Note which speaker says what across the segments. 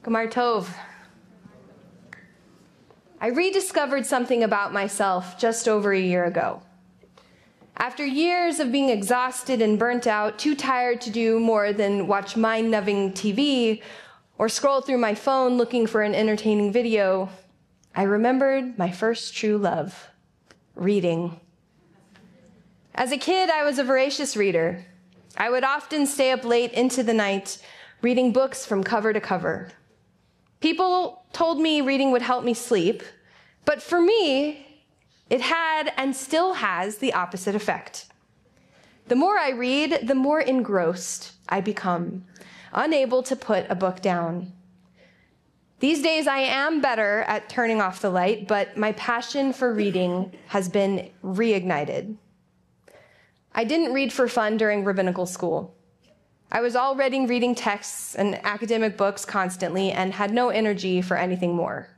Speaker 1: Gamar Tov. I rediscovered something about myself just over a year ago. After years of being exhausted and burnt out, too tired to do more than watch mind-numbing TV or scroll through my phone looking for an entertaining video, I remembered my first true love, reading. As a kid, I was a voracious reader. I would often stay up late into the night reading books from cover to cover. People told me reading would help me sleep, but for me, it had and still has the opposite effect. The more I read, the more engrossed I become, unable to put a book down. These days, I am better at turning off the light, but my passion for reading has been reignited. I didn't read for fun during rabbinical school. I was already reading texts and academic books constantly and had no energy for anything more.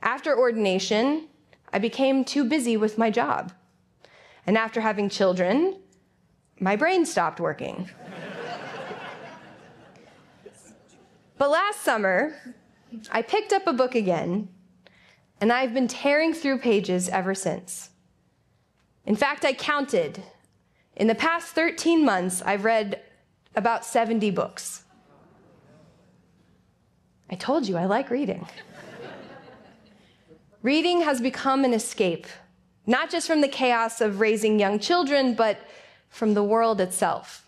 Speaker 1: After ordination, I became too busy with my job. And after having children, my brain stopped working. But last summer, I picked up a book again, and I've been tearing through pages ever since. In fact, I counted. In the past 13 months, I've read about 70 books. I told you I like reading. Reading has become an escape, not just from the chaos of raising young children, but from the world itself.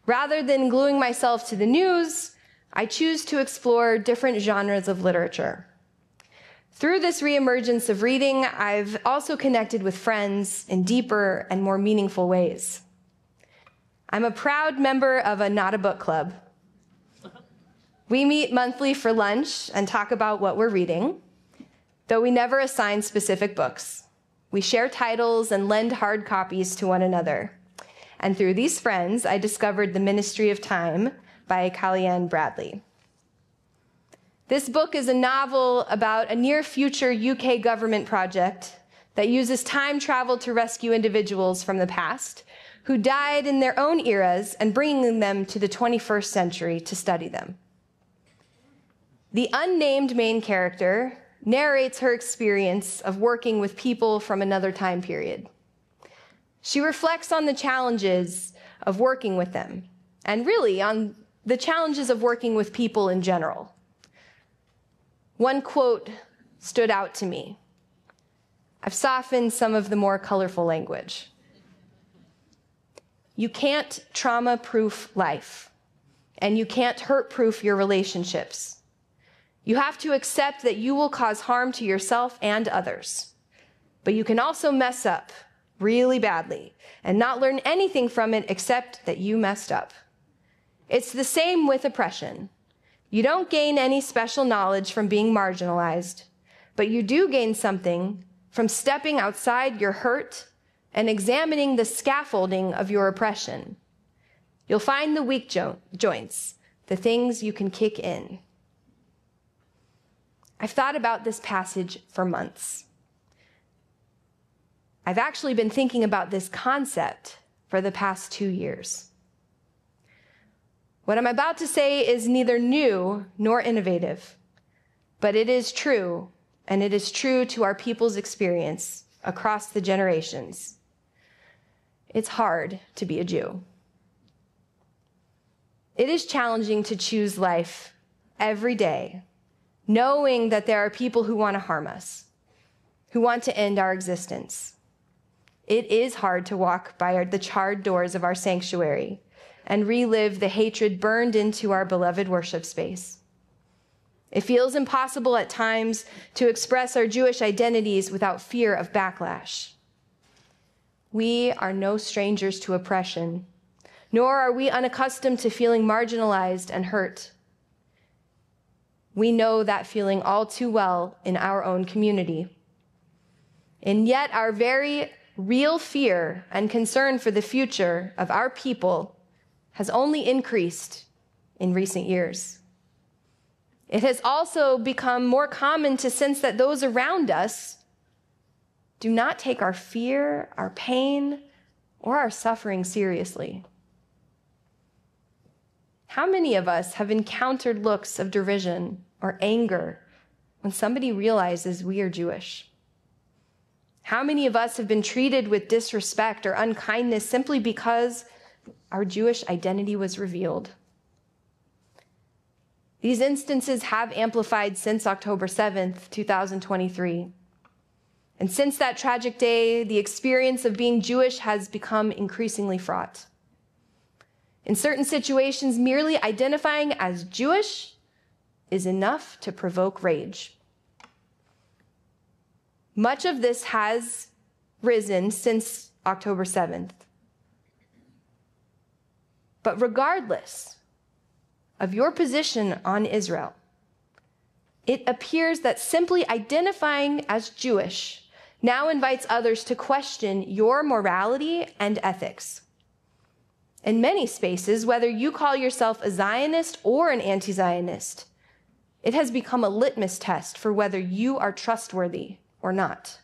Speaker 1: Rather than gluing myself to the news, I choose to explore different genres of literature. Through this reemergence of reading, I've also connected with friends in deeper and more meaningful ways. I'm a proud member of a Not a Book Club. We meet monthly for lunch and talk about what we're reading, though we never assign specific books. We share titles and lend hard copies to one another. And through these friends, I discovered The Ministry of Time by Kalyan Bradley. This book is a novel about a near-future UK government project that uses time travel to rescue individuals from the past who died in their own eras and bringing them to the 21st century to study them. The unnamed main character narrates her experience of working with people from another time period. She reflects on the challenges of working with them, and really on the challenges of working with people in general. One quote stood out to me. I've softened some of the more colorful language. You can't trauma-proof life, and you can't hurt-proof your relationships. You have to accept that you will cause harm to yourself and others. But you can also mess up really badly and not learn anything from it except that you messed up. It's the same with oppression. You don't gain any special knowledge from being marginalized, but you do gain something from stepping outside your hurt and examining the scaffolding of your oppression. You'll find the weak joints, the things you can kick in. I've thought about this passage for months. I've actually been thinking about this concept for the past 2 years. What I'm about to say is neither new nor innovative, but it is true, and it is true to our people's experience across the generations. It's hard to be a Jew. It is challenging to choose life every day, knowing that there are people who want to harm us, who want to end our existence. It is hard to walk by the charred doors of our sanctuary and relive the hatred burned into our beloved worship space. It feels impossible at times to express our Jewish identities without fear of backlash. We are no strangers to oppression, nor are we unaccustomed to feeling marginalized and hurt. We know that feeling all too well in our own community. And yet our very real fear and concern for the future of our people has only increased in recent years. It has also become more common to sense that those around us do not take our fear, our pain, or our suffering seriously. How many of us have encountered looks of derision or anger when somebody realizes we are Jewish? How many of us have been treated with disrespect or unkindness simply because our Jewish identity was revealed? These instances have amplified since October 7th, 2023. And since that tragic day, the experience of being Jewish has become increasingly fraught. In certain situations, merely identifying as Jewish is enough to provoke rage. Much of this has risen since October 7th. But regardless of your position on Israel, it appears that simply identifying as Jewish now invites others to question your morality and ethics. In many spaces, whether you call yourself a Zionist or an anti-Zionist, it has become a litmus test for whether you are trustworthy or not.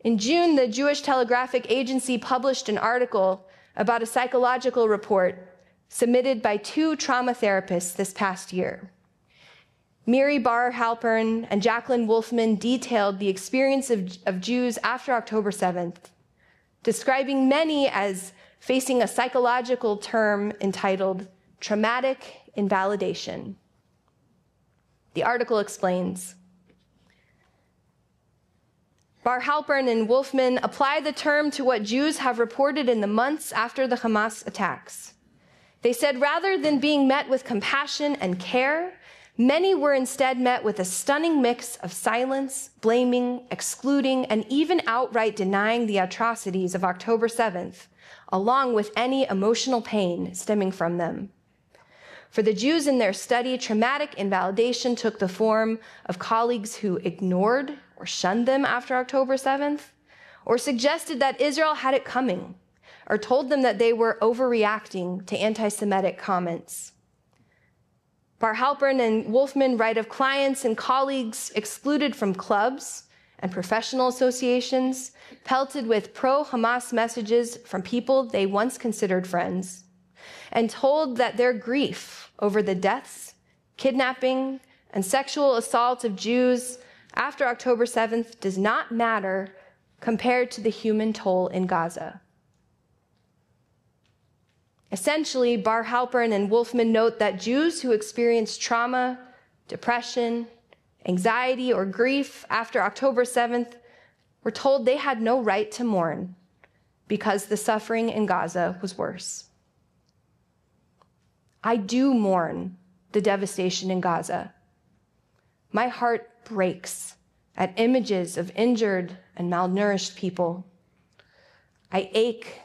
Speaker 1: In June, the Jewish Telegraphic Agency published an article about a psychological report submitted by 2 trauma therapists this past year. Miri Bar Halpern and Jacqueline Wolfman detailed the experience of Jews after October 7th, describing many as facing a psychological term entitled traumatic invalidation. The article explains, Bar Halpern and Wolfman apply the term to what Jews have reported in the months after the Hamas attacks. They said rather than being met with compassion and care, many were instead met with a stunning mix of silence, blaming, excluding, and even outright denying the atrocities of October 7th, along with any emotional pain stemming from them. For the Jews in their study, traumatic invalidation took the form of colleagues who ignored or shunned them after October 7th, or suggested that Israel had it coming, or told them that they were overreacting to anti-Semitic comments. Bar Halpern and Wolfman write of clients and colleagues excluded from clubs and professional associations, pelted with pro-Hamas messages from people they once considered friends, and told that their grief over the deaths, kidnapping, and sexual assault of Jews after October 7th does not matter compared to the human toll in Gaza. Essentially, Bar Halpern and Wolfman note that Jews who experience trauma, depression, anxiety, or grief after October 7th were told they had no right to mourn because the suffering in Gaza was worse. I do mourn the devastation in Gaza. My heart breaks at images of injured and malnourished people. I ache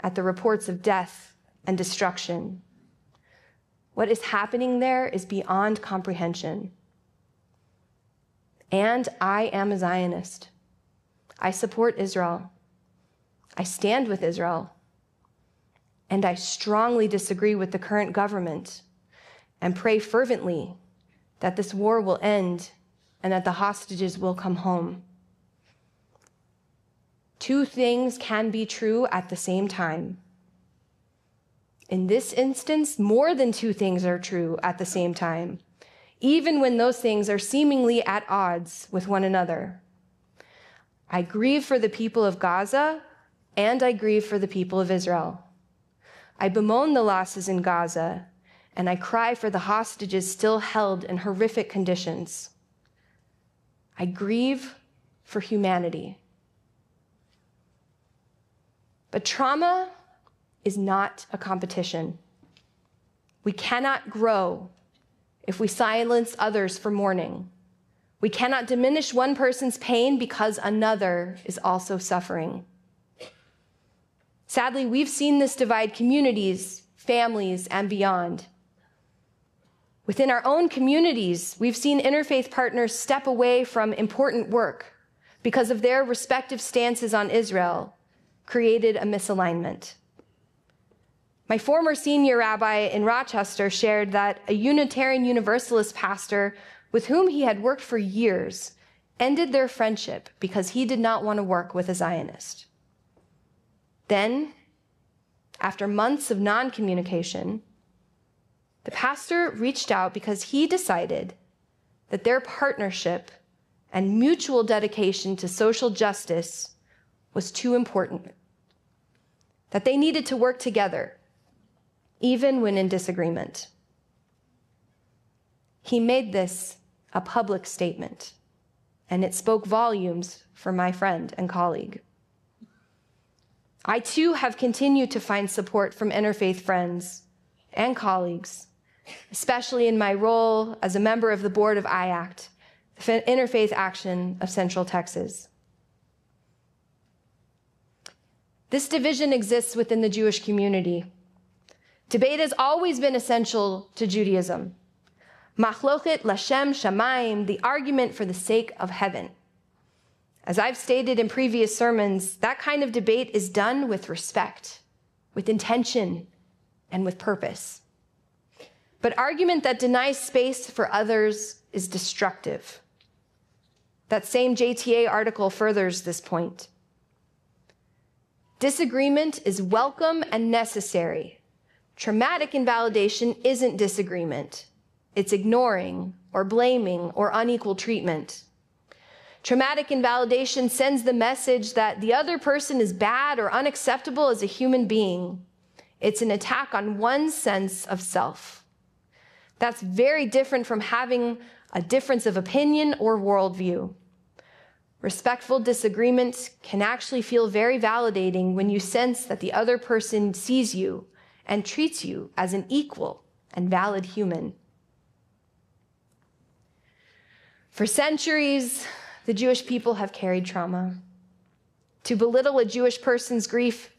Speaker 1: at the reports of death and destruction. What is happening there is beyond comprehension. And I am a Zionist. I support Israel. I stand with Israel. And I strongly disagree with the current government and pray fervently that this war will end and that the hostages will come home. 2 things can be true at the same time. In this instance, more than 2 things are true at the same time, even when those things are seemingly at odds with one another. I grieve for the people of Gaza, and I grieve for the people of Israel. I bemoan the losses in Gaza, and I cry for the hostages still held in horrific conditions. I grieve for humanity. But trauma is not a competition. We cannot grow if we silence others for mourning. We cannot diminish one person's pain because another is also suffering. Sadly, we've seen this divide communities, families, and beyond. Within our own communities, we've seen interfaith partners step away from important work because of their respective stances on Israel, created a misalignment. My former senior rabbi in Rochester shared that a Unitarian Universalist pastor with whom he had worked for years ended their friendship because he did not want to work with a Zionist. Then, after months of non-communication, The pastor reached out because he decided that their partnership and mutual dedication to social justice was too important, that they needed to work together, even when in disagreement. He made this a public statement, and it spoke volumes for my friend and colleague. I too have continued to find support from interfaith friends and colleagues, especially in my role as a member of the board of IACT, the Interfaith Action of Central Texas. This division exists within the Jewish community. Debate has always been essential to Judaism. Machlochet lashem shamayim, the argument for the sake of heaven. As I've stated in previous sermons, that kind of debate is done with respect, with intention, and with purpose. But argument that denies space for others is destructive. That same JTA article furthers this point. Disagreement is welcome and necessary. Traumatic invalidation isn't disagreement. It's ignoring or blaming or unequal treatment. Traumatic invalidation sends the message that the other person is bad or unacceptable as a human being. It's an attack on one's sense of self. That's very different from having a difference of opinion or worldview. Respectful disagreement can actually feel very validating when you sense that the other person sees you and treats you as an equal and valid human. For centuries, the Jewish people have carried trauma. To belittle a Jewish person's grief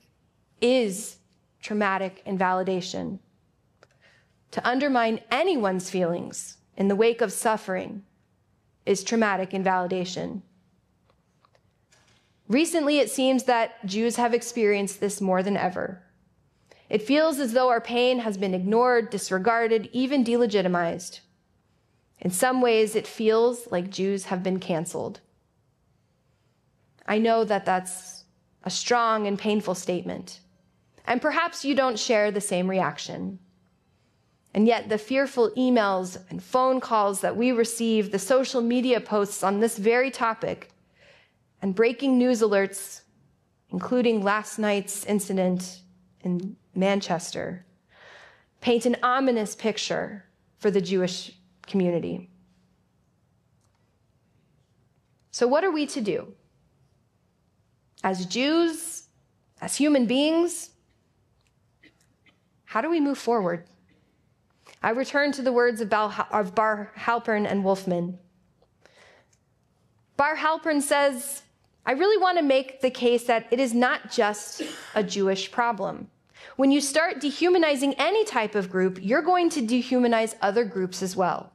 Speaker 1: is traumatic invalidation. To undermine anyone's feelings in the wake of suffering is traumatic invalidation. Recently, it seems that Jews have experienced this more than ever. It feels as though our pain has been ignored, disregarded, even delegitimized. In some ways, it feels like Jews have been canceled. I know that that's a strong and painful statement, and perhaps you don't share the same reaction. And yet the fearful emails and phone calls that we receive, the social media posts on this very topic, and breaking news alerts, including last night's incident in Manchester, paint an ominous picture for the Jewish community. So what are we to do? As Jews, as human beings, how do we move forward? I return to the words of Bar Halpern and Wolfman. Bar Halpern says, I really want to make the case that it is not just a Jewish problem. When you start dehumanizing any type of group, you're going to dehumanize other groups as well.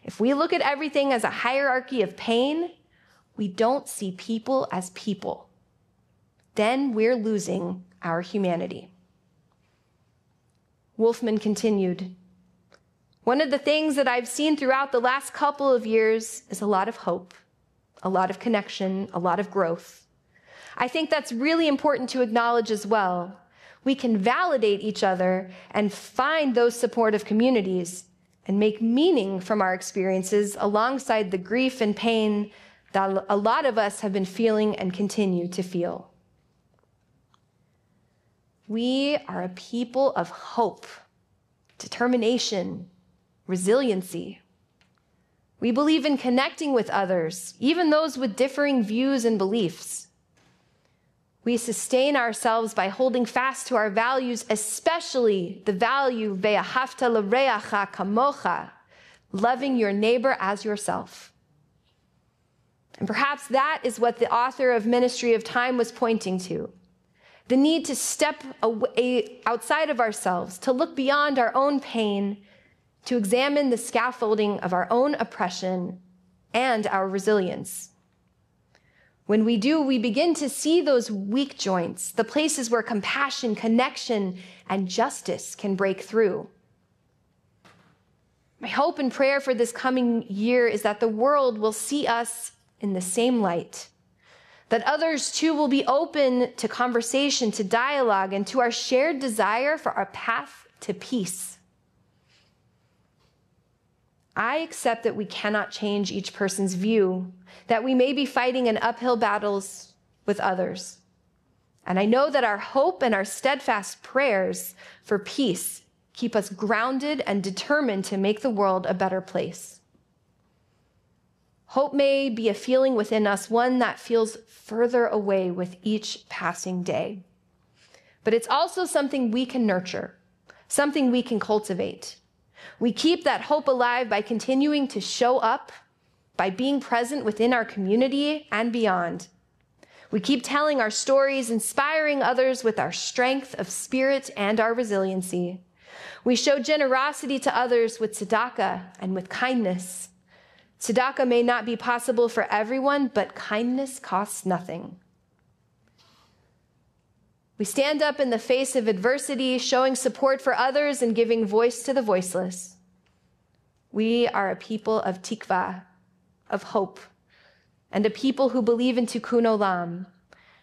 Speaker 1: If we look at everything as a hierarchy of pain, we don't see people as people. Then we're losing our humanity. Wolfman continued, one of the things that I've seen throughout the last couple of years is a lot of hope, a lot of connection, a lot of growth. I think that's really important to acknowledge as well. We can validate each other and find those supportive communities and make meaning from our experiences alongside the grief and pain that a lot of us have been feeling and continue to feel. We are a people of hope, determination, resiliency. We believe in connecting with others, even those with differing views and beliefs. We sustain ourselves by holding fast to our values, especially the value ve'ahavta l'reacha kamocha, loving your neighbor as yourself. And perhaps that is what the author of Ministry of Time was pointing to. The need to step away outside of ourselves, to look beyond our own pain, to examine the scaffolding of our own oppression and our resilience. When we do, we begin to see those weak joints, the places where compassion, connection, and justice can break through. My hope and prayer for this coming year is that the world will see us in the same light, that others too will be open to conversation, to dialogue, and to our shared desire for our path to peace. I accept that we cannot change each person's view, that we may be fighting an uphill battles with others. And I know that our hope and our steadfast prayers for peace keep us grounded and determined to make the world a better place. Hope may be a feeling within us, one that feels further away with each passing day. But it's also something we can nurture, something we can cultivate. We keep that hope alive by continuing to show up, by being present within our community and beyond. We keep telling our stories, inspiring others with our strength of spirit and our resiliency. We show generosity to others with tzedakah and with kindness. Tzedakah may not be possible for everyone, but kindness costs nothing. We stand up in the face of adversity, showing support for others and giving voice to the voiceless. We are a people of tikvah, of hope, and a people who believe in tikkun olam,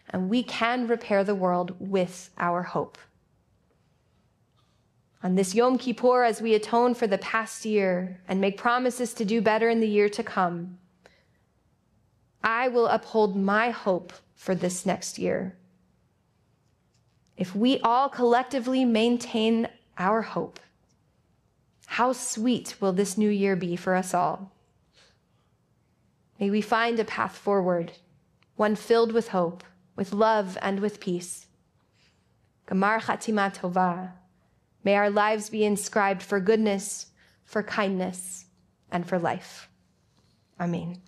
Speaker 1: and we can repair the world with our hope. On this Yom Kippur, as we atone for the past year and make promises to do better in the year to come, I will uphold my hope for this next year. If we all collectively maintain our hope, how sweet will this new year be for us all? May we find a path forward, one filled with hope, with love, and with peace. Gamar Chatima Tova. May our lives be inscribed for goodness, for kindness, and for life. Amen.